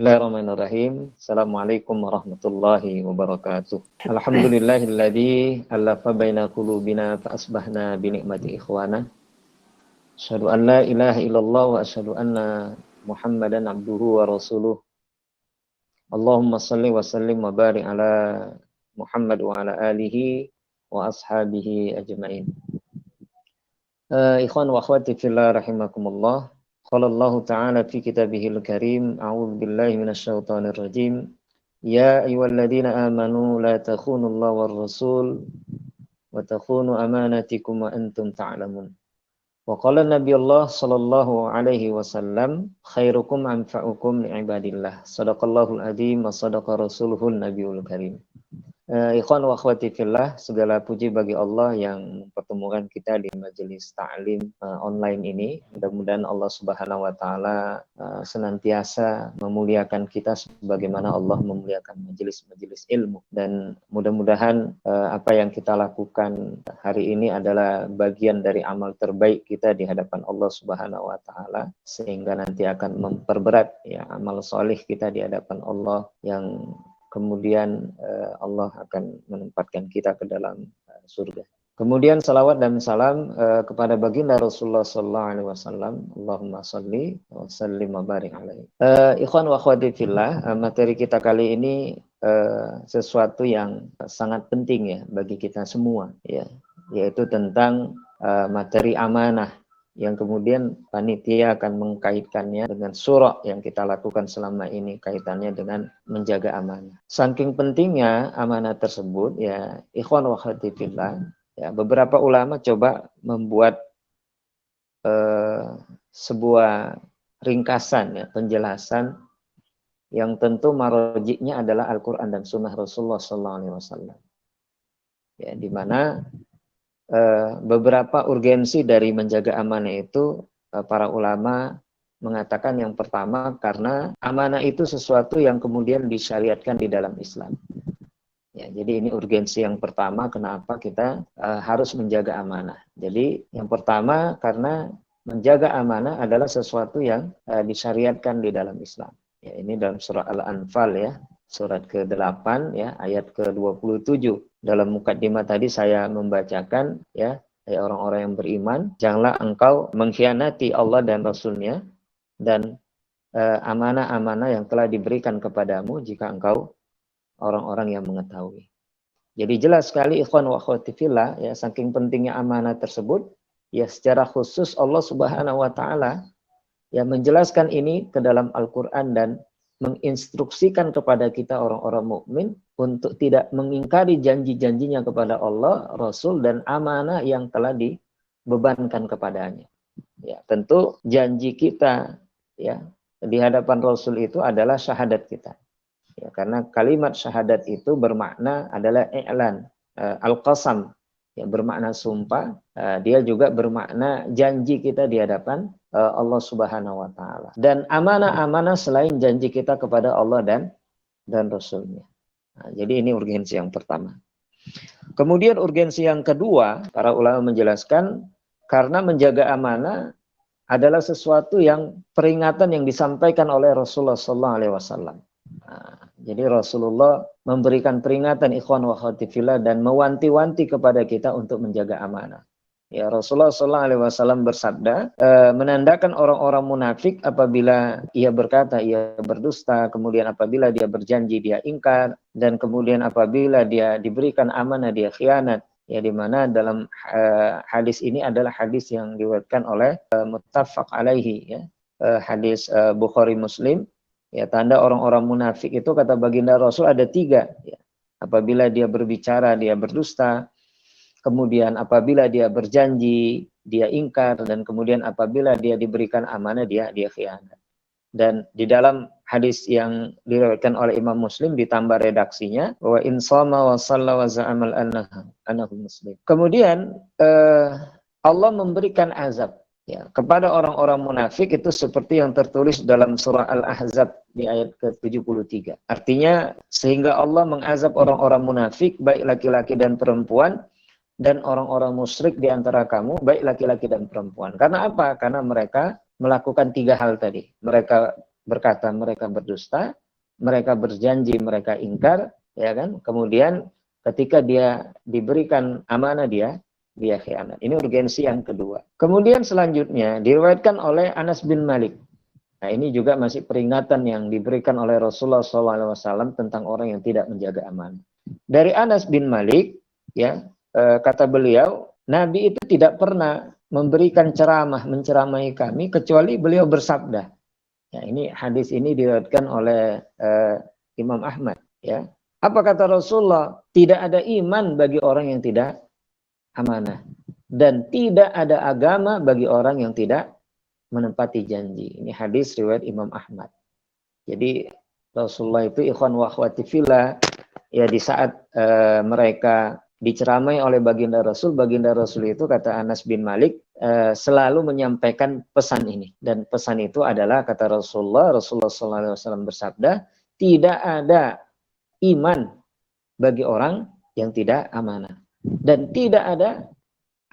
Bismillahirrahmanirrahim. Assalamualaikum warahmatullahi wabarakatuh. Alhamdulillahilladzi alafa baina qulubina fa asbahna bi ni'mati ikhwana. Asyhadu an la ilaha illallah wa asyhadu anna Muhammadan abduhu wa rasuluh. Allahumma shalli wa sallim wa barik ala Muhammad wa ala alihi wa ashabihi ajmain. Ikhwan wa akhwati fillah rahimakumullah. Qala Allah Ta'ala fi kitabihil karim, a'udzu billahi minasyaitonir rajim. Ya ayyuhalladzina amanu la takhunullaha war rasul wa takhunu amanatikum wa antum ta'lamun. Wa qala Nabiyullah sallallahu alaihi wasallam, khairukum anfa'ukum li'ibadillah. Shadaqallahul adzim wa shadaqa rasuluhun nabiyul karim. Ikhwan wa akhwati fillah, segala puji bagi Allah yang mempertemukan kita di majelis ta'lim online ini. Mudah-mudahan Allah Subhanahu wa taala senantiasa memuliakan kita sebagaimana Allah memuliakan majelis-majelis ilmu, dan mudah-mudahan apa yang kita lakukan hari ini adalah bagian dari amal terbaik kita di hadapan Allah Subhanahu wa taala, sehingga nanti akan memperberat ya amal soleh kita di hadapan Allah, yang kemudian Allah akan menempatkan kita ke dalam surga. Kemudian salawat dan salam kepada baginda Rasulullah sallallahu alaihi wasallam. Allahumma shalli wa sallim wa barik alaihi. Ikhwan wa akhwati fillah, materi kita kali ini sesuatu yang sangat penting ya bagi kita semua ya, yaitu tentang materi amanah, yang kemudian panitia akan mengkaitkannya dengan surah yang kita lakukan selama ini, kaitannya dengan menjaga amanah. Saking pentingnya amanah tersebut ya, ikhwan wa akhwati fillah, ya, beberapa ulama coba membuat sebuah ringkasan ya, penjelasan yang tentu marojiknya adalah Al-Qur'an dan Sunnah Rasulullah SAW. Ya, di mana beberapa urgensi dari menjaga amanah itu, para ulama mengatakan yang pertama, karena amanah itu sesuatu yang kemudian disyariatkan di dalam Islam. Ya, jadi ini urgensi yang pertama kenapa kita harus menjaga amanah. Jadi yang pertama karena menjaga amanah adalah sesuatu yang disyariatkan di dalam Islam. Ya, ini dalam surah Al-Anfal ya, surat ke-8 ya, ayat ke-27. Dalam mukaddimah tadi saya membacakan ya, orang-orang yang beriman, janganlah engkau mengkhianati Allah dan Rasul-Nya dan amanah-amanah yang telah diberikan kepadamu jika engkau orang-orang yang mengetahui. Jadi jelas sekali ikhwan wa akhwati fillah ya, saking pentingnya amanah tersebut ya, secara khusus Allah Subhanahu wa taala ya menjelaskan ini ke dalam Al-Qur'an dan menginstruksikan kepada kita orang-orang mukmin untuk tidak mengingkari janji-janjinya kepada Allah, Rasul, dan amanah yang telah dibebankan kepadanya. Ya, tentu janji kita ya di hadapan Rasul itu adalah syahadat kita. Ya, karena kalimat syahadat itu bermakna adalah i'lan, al-qasam, ya, bermakna sumpah. Dia juga bermakna janji kita di hadapan Allah Subhanahu wa taala. Dan amanah-amanah selain janji kita kepada Allah dan Rasul-Nya. Nah, jadi ini urgensi yang pertama. Kemudian urgensi yang kedua, para ulama menjelaskan karena menjaga amanah adalah sesuatu yang peringatan yang disampaikan oleh Rasulullah SAW. Nah, jadi Rasulullah memberikan peringatan ikhwan wa akhwati fillah dan mewanti-wanti kepada kita untuk menjaga amanah. Ya, Rasulullah SAW bersabda, menandakan orang-orang munafik apabila ia berkata ia berdusta, kemudian apabila dia berjanji dia ingkar, dan kemudian apabila dia diberikan amanah dia khianat. Ya, di mana dalam hadis ini adalah hadis yang diriwayatkan oleh muttafaq alaihi ya, hadis Bukhari Muslim. Ya, tanda orang-orang munafik itu kata baginda Rasul ada 3. Ya. Apabila dia berbicara dia berdusta, kemudian apabila dia berjanji dia ingkar, dan kemudian apabila dia diberikan amanah dia khianat. Dan di dalam hadis yang diriwayatkan oleh Imam Muslim ditambah redaksinya bahwa in shama wa shalla wa za'amal annahu muslim. Kemudian Allah memberikan azab ya kepada orang-orang munafik itu seperti yang tertulis dalam surah Al-Ahzab di ayat ke-73. Artinya sehingga Allah mengazab orang-orang munafik baik laki-laki dan perempuan, dan orang-orang musyrik di antara kamu baik laki-laki dan perempuan. Karena apa? Karena mereka melakukan 3 hal tadi. Mereka berkata mereka berdusta, mereka berjanji mereka ingkar, ya kan? Kemudian ketika dia diberikan amanah dia khianat. Ini urgensi yang kedua. Kemudian selanjutnya diriwayatkan oleh Anas bin Malik. Nah, ini juga masih peringatan yang diberikan oleh Rasulullah SAW tentang orang yang tidak menjaga amanah. Dari Anas bin Malik, ya, kata beliau, Nabi itu tidak pernah memberikan ceramah, menceramai kami kecuali beliau bersabda. Ya, ini hadis ini diriwayatkan oleh Imam Ahmad. Ya, apa kata Rasulullah? Tidak ada iman bagi orang yang tidak amanah, dan tidak ada agama bagi orang yang tidak menepati janji. Ini hadis riwayat Imam Ahmad. Jadi Rasulullah itu ikhwan wa akhwati fillah, ya di saat mereka diceramai oleh baginda Rasul itu kata Anas bin Malik selalu menyampaikan pesan ini, dan pesan itu adalah kata Rasulullah SAW bersabda, tidak ada iman bagi orang yang tidak amanah, dan tidak ada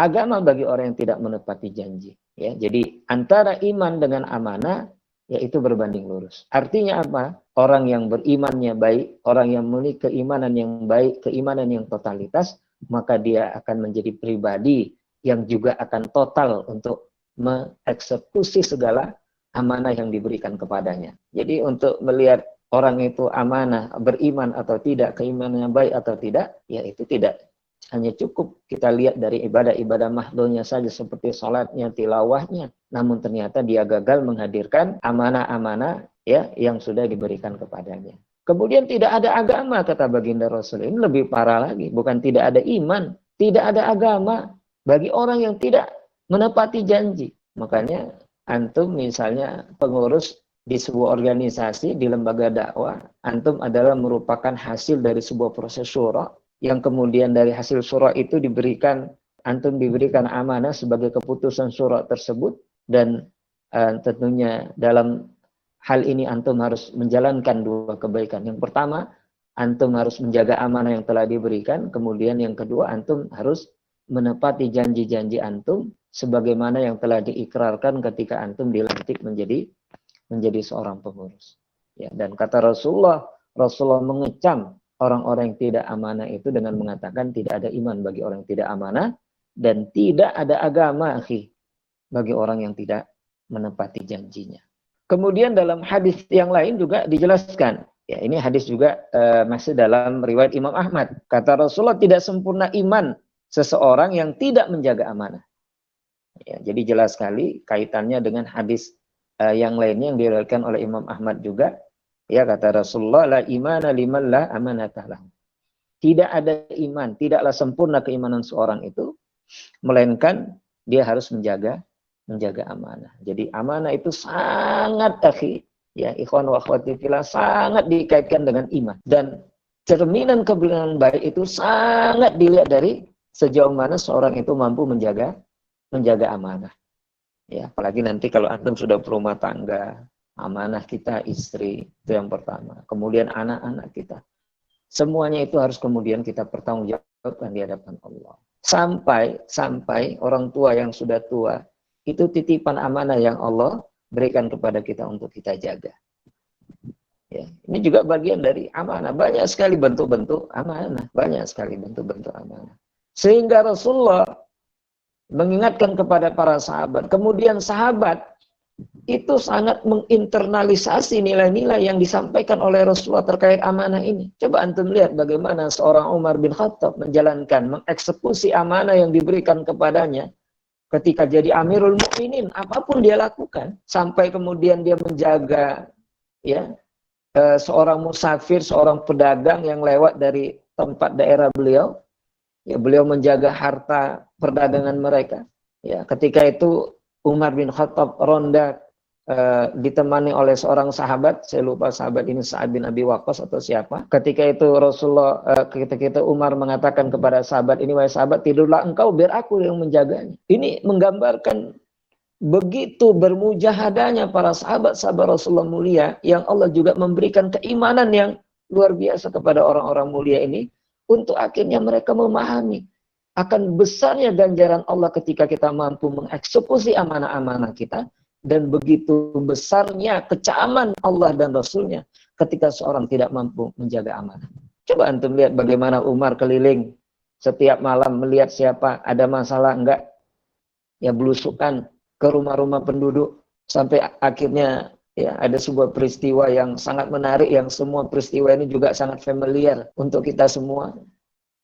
agama bagi orang yang tidak menepati janji. Ya, jadi antara iman dengan amanah yaitu berbanding lurus. Artinya apa? Orang yang berimannya baik, orang yang memiliki keimanan yang baik, keimanan yang totalitas, maka dia akan menjadi pribadi yang juga akan total untuk mengeksekusi segala amanah yang diberikan kepadanya. Jadi untuk melihat orang itu amanah, beriman atau tidak, keimanannya baik atau tidak, ya itu tidak hanya cukup kita lihat dari ibadah-ibadah mahdhunya saja seperti sholatnya, tilawahnya. Namun ternyata dia gagal menghadirkan amanah-amanah ya yang sudah diberikan kepadanya. Kemudian tidak ada agama, kata baginda Rasul. Ini lebih parah lagi. Bukan tidak ada iman, tidak ada agama bagi orang yang tidak menepati janji. Makanya antum misalnya pengurus di sebuah organisasi, di lembaga dakwah, antum adalah merupakan hasil dari sebuah proses syura, yang kemudian dari hasil syura itu antum diberikan amanah sebagai keputusan syura tersebut, dan tentunya dalam hal ini antum harus menjalankan dua kebaikan. Yang pertama, antum harus menjaga amanah yang telah diberikan, kemudian yang kedua, antum harus menepati janji-janji antum sebagaimana yang telah diikrarkan ketika antum dilantik menjadi seorang pengurus. Ya, dan kata Rasulullah mengecam orang-orang yang tidak amanah itu dengan mengatakan tidak ada iman bagi orang yang tidak amanah, dan tidak ada agama bagi orang yang tidak menepati janjinya. Kemudian dalam hadis yang lain juga dijelaskan, ya ini hadis juga masih dalam riwayat Imam Ahmad. Kata Rasulullah, tidak sempurna iman seseorang yang tidak menjaga amanah. Ya, jadi jelas sekali kaitannya dengan hadis yang lainnya yang diriwayatkan oleh Imam Ahmad juga. Ya, kata Rasulullah, la imana liman la amanatah lahu. Tidak ada iman, tidaklah sempurna keimanan seorang itu, melainkan dia harus menjaga amanah. Jadi amanah itu sangat ya ikhwan wa akhwati fillah, sangat dikaitkan dengan iman, dan cerminan kebenaran baik itu sangat dilihat dari sejauh mana seorang itu mampu menjaga amanah. Ya, apalagi nanti kalau antum sudah berumah tangga, amanah kita istri, itu yang pertama. Kemudian anak-anak kita. Semuanya itu harus kemudian kita pertanggungjawabkan di hadapan Allah. Sampai orang tua yang sudah tua, itu titipan amanah yang Allah berikan kepada kita untuk kita jaga. Ya, ini juga bagian dari amanah. Banyak sekali bentuk-bentuk amanah. Banyak sekali bentuk-bentuk amanah. Sehingga Rasulullah mengingatkan kepada para sahabat. Kemudian sahabat itu sangat menginternalisasi nilai-nilai yang disampaikan oleh Rasulullah terkait amanah ini. Coba antum lihat bagaimana seorang Umar bin Khattab mengeksekusi amanah yang diberikan kepadanya ketika jadi Amirul Mukminin. Apapun dia lakukan, sampai kemudian dia menjaga ya seorang musafir, seorang pedagang yang lewat dari tempat daerah beliau. Ya, beliau menjaga harta perdagangan mereka. Ya, ketika itu Umar bin Khattab ronda ditemani oleh seorang sahabat, saya lupa sahabat ini Sa'ad bin Abi Waqqas atau siapa. Ketika itu Rasulullah, ketika itu Umar mengatakan kepada sahabat ini, wahai sahabat, tidurlah engkau biar aku yang menjaganya. Ini menggambarkan begitu bermujahadahnya para sahabat-sahabat Rasulullah mulia, yang Allah juga memberikan keimanan yang luar biasa kepada orang-orang mulia ini, untuk akhirnya mereka memahami akan besarnya ganjaran Allah ketika kita mampu mengeksekusi amanah-amanah kita, dan begitu besarnya kecaman Allah dan Rasulnya ketika seorang tidak mampu menjaga amanah. Coba antum lihat bagaimana Umar keliling setiap malam melihat siapa ada masalah enggak, ya belusukan ke rumah-rumah penduduk, sampai akhirnya ya ada sebuah peristiwa yang sangat menarik, yang semua peristiwa ini juga sangat familiar untuk kita semua.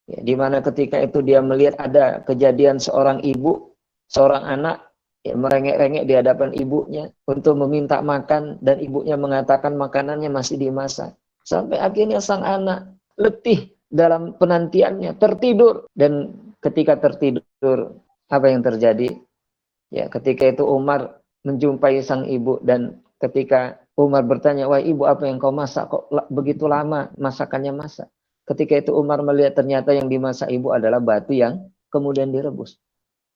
Ya, di mana ketika itu dia melihat ada kejadian seorang ibu, seorang anak ya, merengek-rengek di hadapan ibunya untuk meminta makan, dan ibunya mengatakan makanannya masih dimasak. Sampai akhirnya sang anak letih dalam penantiannya, tertidur. Dan ketika tertidur, apa yang terjadi? Ya, ketika itu Umar menjumpai sang ibu, dan ketika Umar bertanya, "Wah ibu, apa yang kau masak? Kok begitu lama masakannya masak?" Ketika itu Umar melihat ternyata yang dimasak ibu adalah batu yang kemudian direbus.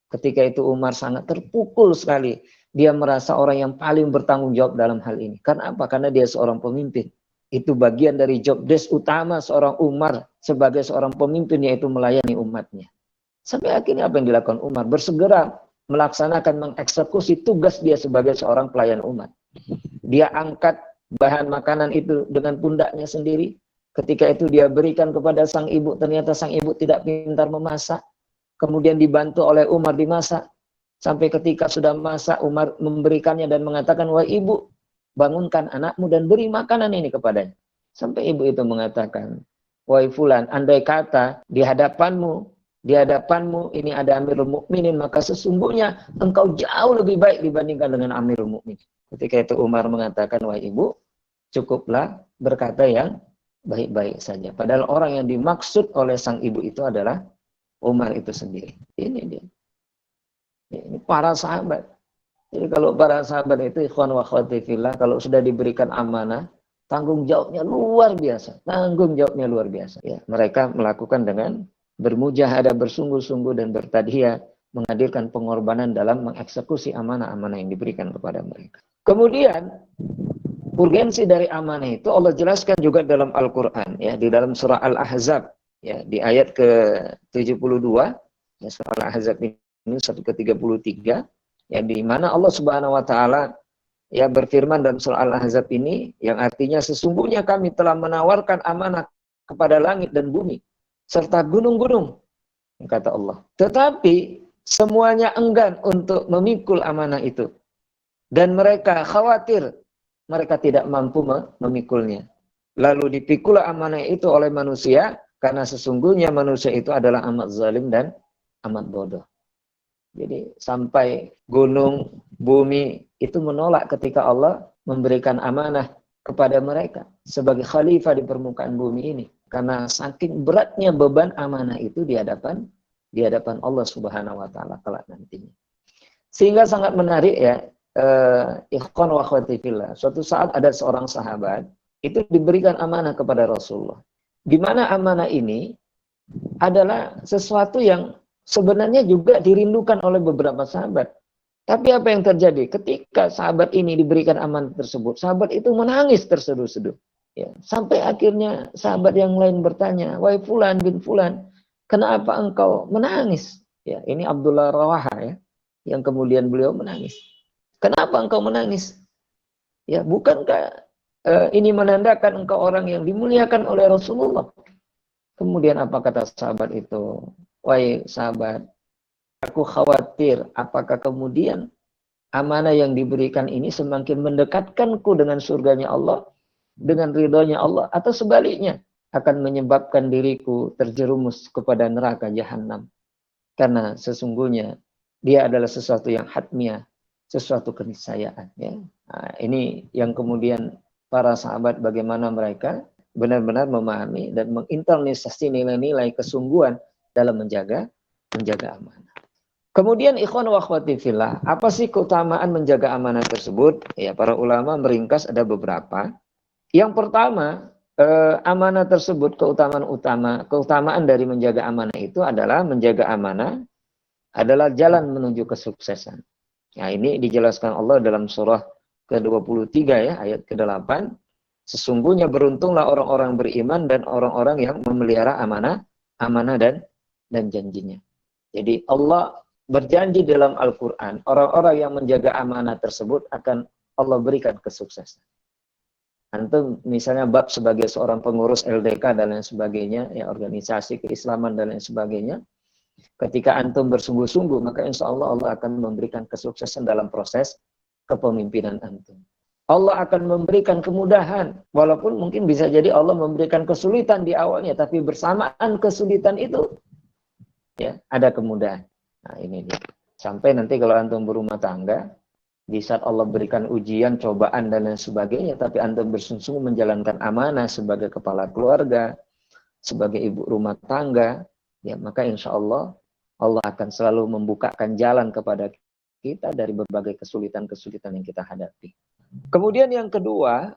Ketika itu Umar sangat terpukul sekali. Dia merasa orang yang paling bertanggung jawab dalam hal ini. Karena apa? Karena dia seorang pemimpin. Itu bagian dari job desk utama seorang Umar sebagai seorang pemimpin, yaitu melayani umatnya. Sampai akhirnya apa yang dilakukan Umar? Bersegera melaksanakan, mengeksekusi tugas dia sebagai seorang pelayan umat. Dia angkat bahan makanan itu dengan pundaknya sendiri. Ketika itu dia berikan kepada sang ibu. Ternyata sang ibu tidak pintar memasak. Kemudian dibantu oleh Umar dimasak. Sampai ketika sudah masak, Umar memberikannya dan mengatakan, "Wah ibu, bangunkan anakmu dan beri makanan ini kepadanya." Sampai ibu itu mengatakan, "Wahai fulan, andai kata di hadapanmu ini ada Amirul Mukminin, maka sesungguhnya engkau jauh lebih baik dibandingkan dengan Amirul Mukminin." Ketika itu Umar mengatakan, "Wahai ibu, cukuplah berkata yang baik-baik saja." Padahal orang yang dimaksud oleh sang ibu itu adalah Umar itu sendiri. Ini dia. Ini para sahabat. Jadi kalau para sahabat itu ikhwan wa akhwati fillah, kalau sudah diberikan amanah, tanggung jawabnya luar biasa. Tanggung jawabnya luar biasa. Ya, mereka melakukan dengan bermujahadah, bersungguh-sungguh dan bertadhiyah, menghadirkan pengorbanan dalam mengeksekusi amanah-amanah yang diberikan kepada mereka. Kemudian urgensi dari amanah itu Allah jelaskan juga dalam Al-Qur'an, ya, di dalam surah Al-Ahzab, ya, di ayat ke-72, ya, surah Al-Ahzab ini satu ke-33, ya, di mana Allah Subhanahu wa taala ya berfirman dalam surah Al-Ahzab ini, yang artinya sesungguhnya kami telah menawarkan amanah kepada langit dan bumi serta gunung-gunung, kata Allah. Tetapi semuanya enggan untuk memikul amanah itu, dan mereka khawatir mereka tidak mampu memikulnya. Lalu dipikul amanah itu oleh manusia, karena sesungguhnya manusia itu adalah amat zalim dan amat bodoh. Jadi sampai gunung, bumi itu menolak ketika Allah memberikan amanah kepada mereka sebagai khalifah di permukaan bumi ini. Karena saking beratnya beban amanah itu di hadapan Allah Subhanahu wa taala kelak nantinya. Sehingga sangat menarik ya, ikhwan wa akhwati fillah. Suatu saat ada seorang sahabat itu diberikan amanah kepada Rasulullah. Di mana amanah ini adalah sesuatu yang sebenarnya juga dirindukan oleh beberapa sahabat. Tapi apa yang terjadi? Ketika sahabat ini diberikan amanah tersebut, sahabat itu menangis terseduh-seduh. Ya, sampai akhirnya sahabat yang lain bertanya, "Wahai fulan bin fulan, kenapa engkau menangis?" Ya, ini Abdullah Rawaha ya, yang kemudian beliau menangis. "Kenapa engkau menangis? Ya, bukankah ini menandakan engkau orang yang dimuliakan oleh Rasulullah?" Kemudian apa kata sahabat itu? "Wahai sahabat, aku khawatir apakah kemudian amanah yang diberikan ini semakin mendekatkanku dengan surganya Allah, dengan ridhonya Allah, atau sebaliknya akan menyebabkan diriku terjerumus kepada neraka jahanam. Karena sesungguhnya dia adalah sesuatu yang hatmiyah, sesuatu keniscayaan." Ya. Nah, ini yang kemudian para sahabat bagaimana mereka benar-benar memahami dan menginternalisasi nilai-nilai kesungguhan dalam menjaga amanah. Kemudian ikhwan wa akhwati fillah, apa sih keutamaan menjaga amanah tersebut? Ya, para ulama meringkas ada beberapa. Yang pertama, amanah tersebut, keutamaan dari menjaga amanah itu adalah menjaga amanah adalah jalan menuju kesuksesan. Nah, ini dijelaskan Allah dalam surah ke-23 ya, ayat ke-8. Sesungguhnya beruntunglah orang-orang beriman dan orang-orang yang memelihara amanah dan janjinya. Jadi Allah berjanji dalam Al-Quran, orang-orang yang menjaga amanah tersebut akan Allah berikan kesuksesan. Antum misalnya bab sebagai seorang pengurus LDK dan lain sebagainya, ya organisasi keislaman dan lain sebagainya, ketika antum bersungguh-sungguh, maka insya Allah Allah akan memberikan kesuksesan dalam proses kepemimpinan antum. Allah akan memberikan kemudahan, walaupun mungkin bisa jadi Allah memberikan kesulitan di awalnya, tapi bersamaan kesulitan itu, ya ada kemudahan. Nah ini dia. Sampai nanti kalau antum berumah tangga, di saat Allah berikan ujian, cobaan, dan lain sebagainya, tapi antum bersungguh-sungguh menjalankan amanah sebagai kepala keluarga, sebagai ibu rumah tangga, ya maka insya Allah, Allah akan selalu membukakan jalan kepada kita dari berbagai kesulitan-kesulitan yang kita hadapi. Kemudian yang kedua,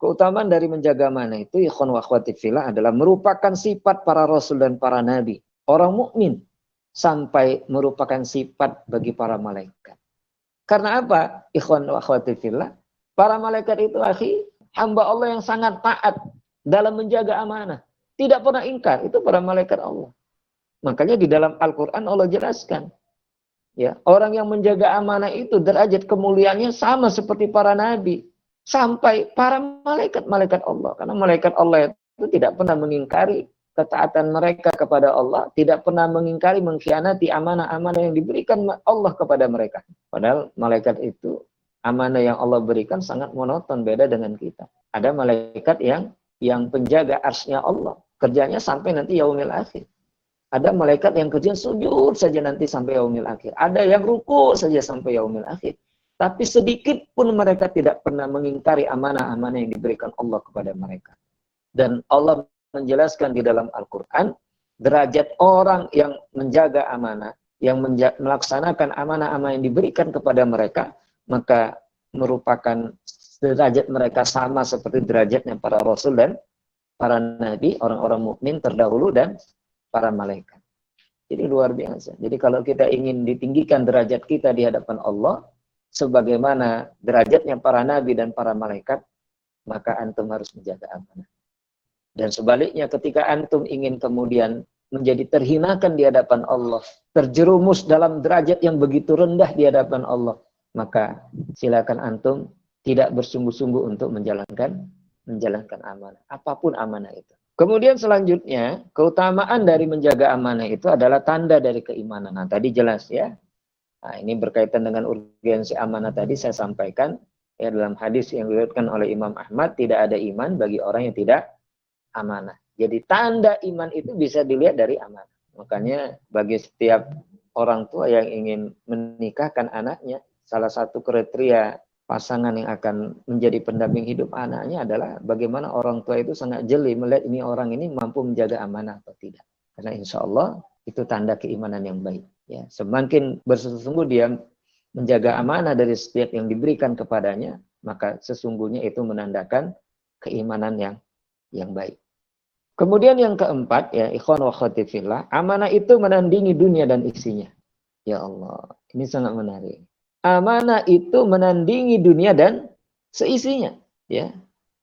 keutamaan dari menjaga amanah itu, ikhwan wa akhwati fillah, adalah merupakan sifat para rasul dan para nabi, orang mukmin, sampai merupakan sifat bagi para malaikat. Karena apa? Ikhwan wa akhwati fillah, para malaikat itu hamba Allah yang sangat taat dalam menjaga amanah. Tidak pernah ingkar, itu para malaikat Allah. Makanya di dalam Al-Quran Allah jelaskan, ya, orang yang menjaga amanah itu derajat kemuliaannya sama seperti para nabi, sampai para malaikat Allah. Karena malaikat Allah itu tidak pernah mengingkari ketaatan mereka kepada Allah, tidak pernah mengingkari, mengkhianati amanah-amanah yang diberikan Allah kepada mereka. Padahal malaikat itu, amanah yang Allah berikan sangat monoton, beda dengan kita. Ada malaikat yang penjaga arsy-Nya Allah, kerjanya sampai nanti yaumil akhir. Ada malaikat yang kerja sujud saja nanti sampai yaumil akhir. Ada yang ruku saja sampai yaumil akhir. Tapi sedikit pun mereka tidak pernah mengingkari amanah-amanah yang diberikan Allah kepada mereka. Dan Allah menjelaskan di dalam Al-Quran, derajat orang yang menjaga amanah, yang melaksanakan amanah-amanah yang diberikan kepada mereka, maka merupakan derajat mereka sama seperti derajatnya para rasul dan para nabi, orang-orang mukmin terdahulu dan para malaikat. Jadi luar biasa. Jadi kalau kita ingin ditinggikan derajat kita di hadapan Allah, sebagaimana derajatnya para nabi dan para malaikat, maka antum harus menjaga amanah. Dan sebaliknya ketika antum ingin kemudian menjadi terhinakan di hadapan Allah, terjerumus dalam derajat yang begitu rendah di hadapan Allah, maka silakan antum tidak bersungguh-sungguh untuk menjalankan amanah, apapun amanah itu. Kemudian selanjutnya, keutamaan dari menjaga amanah itu adalah tanda dari keimanan. Nah, tadi jelas ya. Nah, ini berkaitan dengan urgensi amanah tadi saya sampaikan ya, dalam hadis yang diriwayatkan oleh Imam Ahmad, tidak ada iman bagi orang yang tidak amanah. Jadi tanda iman itu bisa dilihat dari amanah. Makanya bagi setiap orang tua yang ingin menikahkan anaknya, salah satu kriteria pasangan yang akan menjadi pendamping hidup anaknya adalah bagaimana orang tua itu sangat jeli melihat ini orang ini mampu menjaga amanah atau tidak. Karena insya Allah itu tanda keimanan yang baik. Ya, semakin bersungguh-sungguh dia menjaga amanah dari setiap yang diberikan kepadanya, maka sesungguhnya itu menandakan keimanan yang baik. Kemudian yang keempat, ya ikhwan wa akhwati fillah, amanah itu menandingi dunia dan isinya. Ya Allah, ini sangat menarik. Amanah itu menandingi dunia dan seisinya. Ya,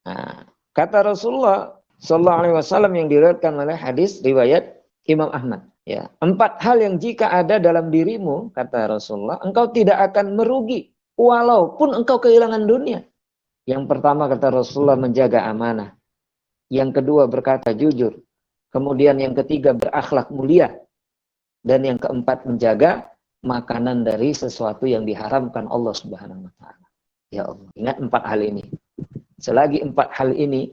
nah, kata Rasulullah Sallallahu Alaihi Wasallam yang diriwayatkan oleh hadis riwayat Imam Ahmad. Ya, 4 hal yang jika ada dalam dirimu, kata Rasulullah, engkau tidak akan merugi, walaupun engkau kehilangan dunia. Yang pertama kata Rasulullah menjaga amanah. Yang kedua berkata jujur. Kemudian yang ketiga berakhlak mulia. Dan yang keempat menjaga makanan dari sesuatu yang diharamkan Allah Subhanahu wa taala. Ya Allah, ingat 4 hal ini. Selagi 4 hal ini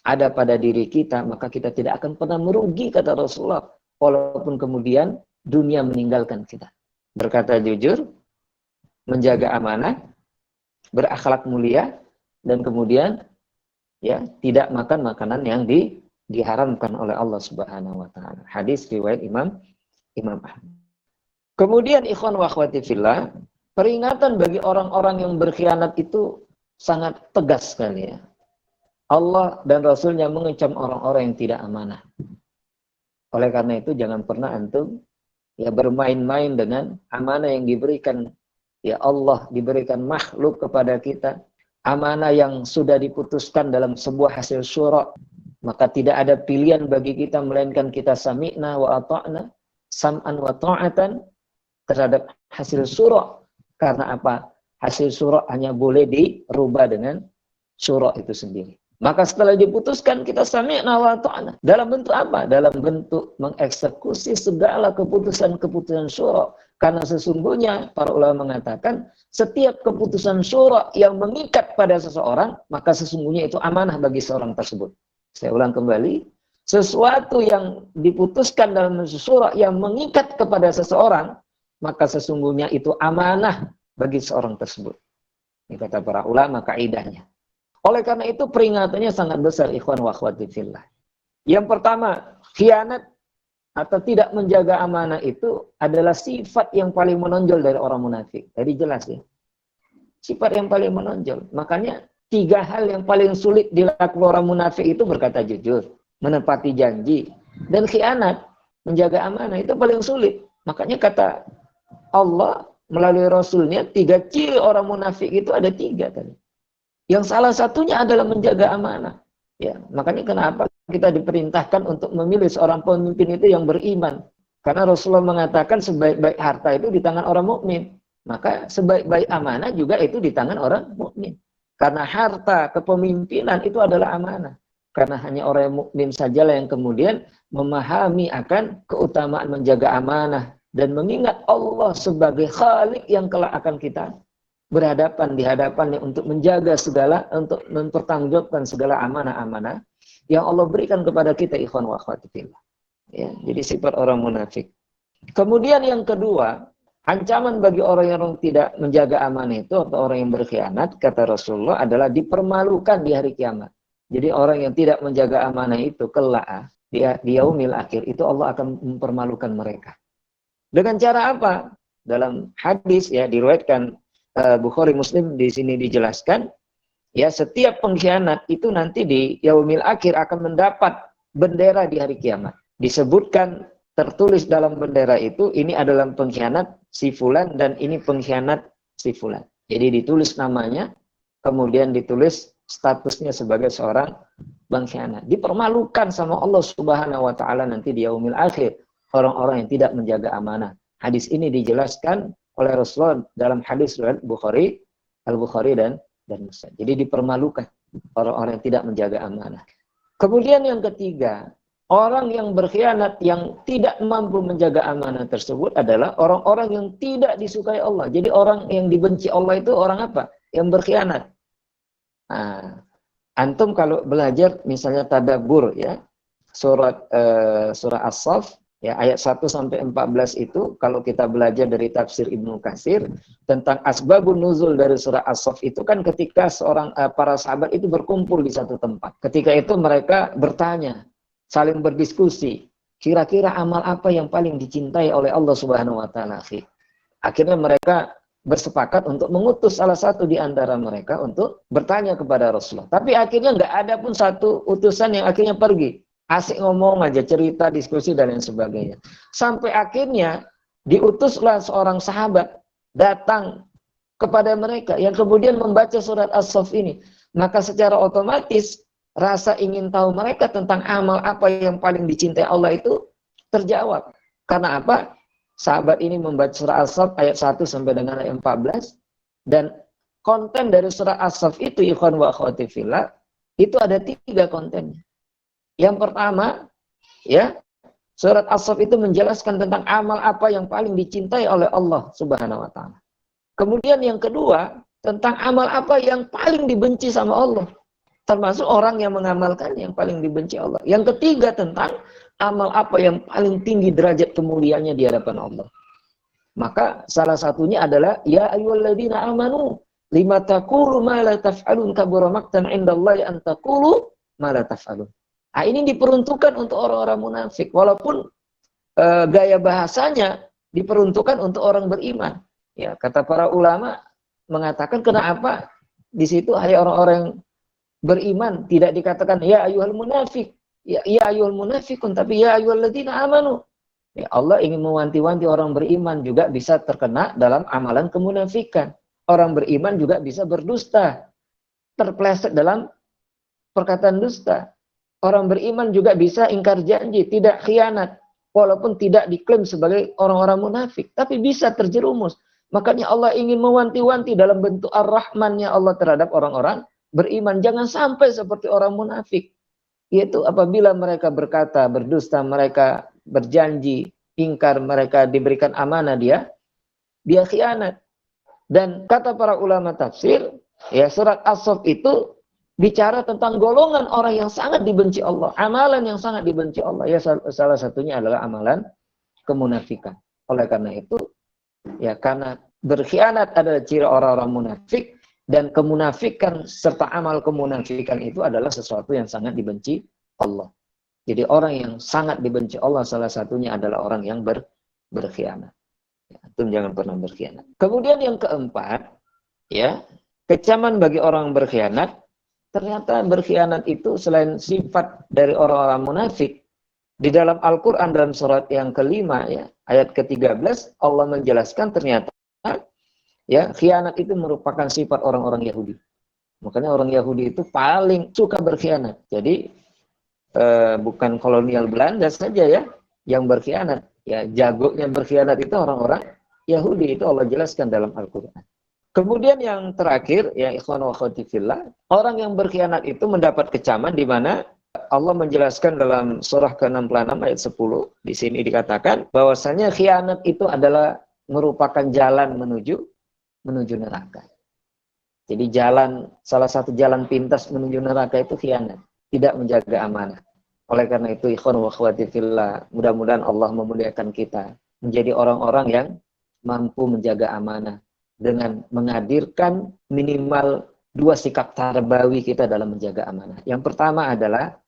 ada pada diri kita, maka kita tidak akan pernah merugi kata Rasulullah, walaupun kemudian dunia meninggalkan kita. Berkata jujur, menjaga amanah, berakhlak mulia, dan kemudian ya, tidak makan makanan yang diharamkan oleh Allah Subhanahu wa taala. Hadis riwayat Imam Ahmad. Kemudian ikhwan wa akhwati fillah, peringatan bagi orang-orang yang berkhianat itu sangat tegas sekali ya. Allah dan Rasulnya mengecam orang-orang yang tidak amanah. Oleh karena itu jangan pernah antum ya bermain-main dengan amanah yang diberikan ya Allah, diberikan makhluk kepada kita. Amanah yang sudah diputuskan dalam sebuah hasil syura, maka tidak ada pilihan bagi kita melainkan kita sami'na wa ata'na, sam'an wa ta'atan, terhadap hasil syura. Karena apa? Hasil syura hanya boleh dirubah dengan syura itu sendiri. Maka setelah diputuskan kita sami'na wa ta'na. Dalam bentuk apa? Dalam bentuk mengeksekusi segala keputusan-keputusan syura. Karena sesungguhnya para ulama mengatakan setiap keputusan syura yang mengikat pada seseorang, maka sesungguhnya itu amanah bagi seorang tersebut. Saya ulang kembali, sesuatu yang diputuskan dalam syura yang mengikat kepada seseorang, maka sesungguhnya itu amanah bagi seorang tersebut. Ini kata para ulama kaidahnya. Oleh karena itu peringatannya sangat besar, ikhwan wa akhwati fillah. Yang pertama, khianat atau tidak menjaga amanah itu adalah sifat yang paling menonjol dari orang munafik. Tadi jelas ya. Sifat yang paling menonjol. Makanya 3 hal yang paling sulit dilakukan orang munafik itu berkata jujur, menepati janji, dan khianat, menjaga amanah itu paling sulit. Makanya kata Allah melalui Rasulnya 3 ciri orang munafik itu ada 3 tadi. Yang salah satunya adalah menjaga amanah. Ya, makanya kenapa kita diperintahkan untuk memilih seorang pemimpin itu yang beriman. Karena Rasulullah mengatakan sebaik-baik harta itu di tangan orang mukmin. Maka sebaik-baik amanah juga itu di tangan orang mukmin. Karena harta kepemimpinan itu adalah amanah. Karena hanya orang yang mukmin sajalah yang kemudian memahami akan keutamaan menjaga amanah dan mengingat Allah sebagai Khalik yang kelak akan kita berhadapan di hadapannya untuk menjaga segala, untuk mempertanggungjawabkan segala amanah-amanah yang Allah berikan kepada kita, ikhwan wa akhwati fillah. Ya, jadi sifat orang munafik. Kemudian yang kedua, ancaman bagi orang yang tidak menjaga amanah itu atau orang yang berkhianat, kata Rasulullah, adalah dipermalukan di hari kiamat. Jadi orang yang tidak menjaga amanah itu kelak di yaumil akhir itu Allah akan mempermalukan mereka. Dengan cara apa? Dalam hadis ya diriwayatkan Bukhari Muslim di sini dijelaskan, ya setiap pengkhianat itu nanti di yaumil akhir akan mendapat bendera di hari kiamat. Disebutkan tertulis dalam bendera itu ini adalah pengkhianat si fulan dan ini pengkhianat si fulan. Jadi ditulis namanya, kemudian ditulis statusnya sebagai seorang pengkhianat. Dipermalukan sama Allah Subhanahu wa taala nanti di yaumil akhir orang-orang yang tidak menjaga amanah. Hadis ini dijelaskan oleh Rasulullah dalam hadis riwayat Bukhari, Al-Bukhari dan Muslim. Jadi dipermalukan orang-orang yang tidak menjaga amanah. Kemudian yang ketiga, orang yang berkhianat yang tidak mampu menjaga amanah tersebut adalah orang-orang yang tidak disukai Allah. Jadi orang yang dibenci Allah itu orang apa? Yang berkhianat. Nah, antum kalau belajar misalnya tadabbur ya, surah As-Saff ya, ayat 1 sampai 14 itu kalau kita belajar dari tafsir Ibnu Katsir tentang asbabun nuzul dari surah As-Saff itu kan ketika para sahabat itu berkumpul di satu tempat. Ketika itu mereka bertanya, saling berdiskusi, kira-kira amal apa yang paling dicintai oleh Allah Subhanahu wa taala? Akhirnya mereka bersepakat untuk mengutus salah satu di antara mereka untuk bertanya kepada Rasulullah. Tapi akhirnya nggak ada pun satu utusan yang akhirnya pergi. Asik ngomong aja, cerita, diskusi, dan lain sebagainya. Sampai akhirnya diutuslah seorang sahabat datang kepada mereka yang kemudian membaca surat As-Saff ini. Maka secara otomatis rasa ingin tahu mereka tentang amal apa yang paling dicintai Allah itu terjawab. Karena apa? Sahabat ini membaca surah As-Saff ayat 1 sampai dengan ayat 14. Dan konten dari surah As-Saff itu, ikhwan wa akhwati fillah, itu ada 3 kontennya. Yang pertama, ya, surat As-Saff itu menjelaskan tentang amal apa yang paling dicintai oleh Allah Subhanahu wa taala. Kemudian yang kedua, tentang amal apa yang paling dibenci sama Allah. Termasuk orang yang mengamalkan yang paling dibenci Allah. Yang ketiga, tentang amal apa yang paling tinggi derajat kemuliaannya di hadapan Allah. Maka salah satunya adalah ya ayyuhalladzina amanu lima taqulu ma la taf'alun kabura maqtan 'indallahi an taqulu ma la taf'alun. Nah, ini diperuntukkan untuk orang-orang munafik. Walaupun gaya bahasanya diperuntukkan untuk orang beriman. Ya, kata para ulama mengatakan kenapa di situ hanya orang-orang beriman tidak dikatakan ya ayyuhal munafik, ya ayyuhal munafikun, tapi ya ayyuhalladzina amanu. Ya, Allah ingin mewanti-wanti orang beriman juga bisa terkena dalam amalan kemunafikan. Orang beriman juga bisa berdusta, terpleset dalam perkataan dusta. Orang beriman juga bisa ingkar janji, tidak khianat. walaupun tidak diklaim sebagai orang-orang munafik, tapi bisa terjerumus. Makanya Allah ingin mewanti-wanti dalam bentuk ar-Rahman-Nya Allah terhadap orang-orang beriman. Jangan sampai seperti orang munafik. Yaitu apabila mereka berkata, berdusta, mereka berjanji, ingkar, mereka diberikan amanah, dia khianat. Dan kata para ulama tafsir, ya surat As-Saff itu bicara tentang golongan orang yang sangat dibenci Allah. Amalan yang sangat dibenci Allah. Ya salah satunya adalah amalan kemunafikan. Oleh karena itu, ya karena berkhianat adalah ciri orang-orang munafik, dan kemunafikan serta amal kemunafikan itu adalah sesuatu yang sangat dibenci Allah. Jadi orang yang sangat dibenci Allah salah satunya adalah orang yang berkhianat. Ya, itu jangan pernah berkhianat. Kemudian yang keempat, ya, kecaman bagi orang berkhianat. Ternyata berkhianat itu selain sifat dari orang-orang munafik, di dalam Al-Quran dalam surat yang kelima, ya, ayat ke-13, Allah menjelaskan ternyata ya khianat itu merupakan sifat orang-orang Yahudi. Makanya orang Yahudi itu paling suka berkhianat. Jadi bukan kolonial Belanda saja ya yang berkhianat. Ya, jagonya berkhianat itu orang-orang Yahudi, itu Allah jelaskan dalam Al-Quran. Kemudian yang terakhir, ya ikhwan wa akhwati fillah, orang yang berkhianat itu mendapat kecaman, di mana Allah menjelaskan dalam surah ke-66 ayat 10. Di sini dikatakan bahwasanya khianat itu adalah merupakan jalan menuju neraka. Jadi salah satu jalan pintas menuju neraka itu khianat, tidak menjaga amanah. Oleh karena itu ikhwan wa akhwati fillah, mudah-mudahan Allah memuliakan kita menjadi orang-orang yang mampu menjaga amanah dengan menghadirkan minimal 2 sikap tarbawi kita dalam menjaga amanah. Yang pertama adalah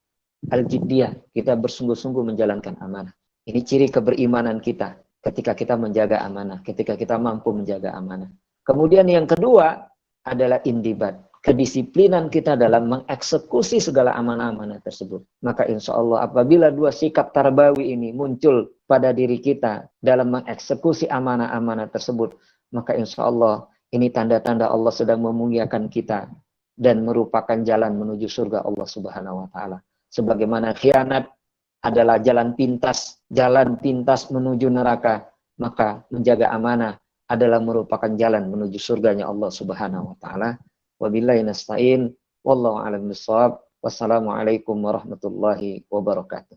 al-jiddiyah, kita bersungguh-sungguh menjalankan amanah. Ini ciri keberimanan kita ketika kita menjaga amanah, ketika kita mampu menjaga amanah. Kemudian yang kedua adalah indibat, kedisiplinan kita dalam mengeksekusi segala amanah-amanah tersebut. Maka insya Allah apabila 2 sikap tarbawi ini muncul pada diri kita dalam mengeksekusi amanah-amanah tersebut, maka insya Allah ini tanda-tanda Allah sedang memuliakan kita dan merupakan jalan menuju surga Allah Subhanahu wa Ta'ala. Sebagaimana khianat adalah jalan pintas menuju neraka, maka menjaga amanah adalah merupakan jalan menuju surganya Allah Subhanahu wa Ta'ala. Wabillahi nasta'in, wallahu a'lam bishawab. Wassalamualaikum warahmatullahi wabarakatuh.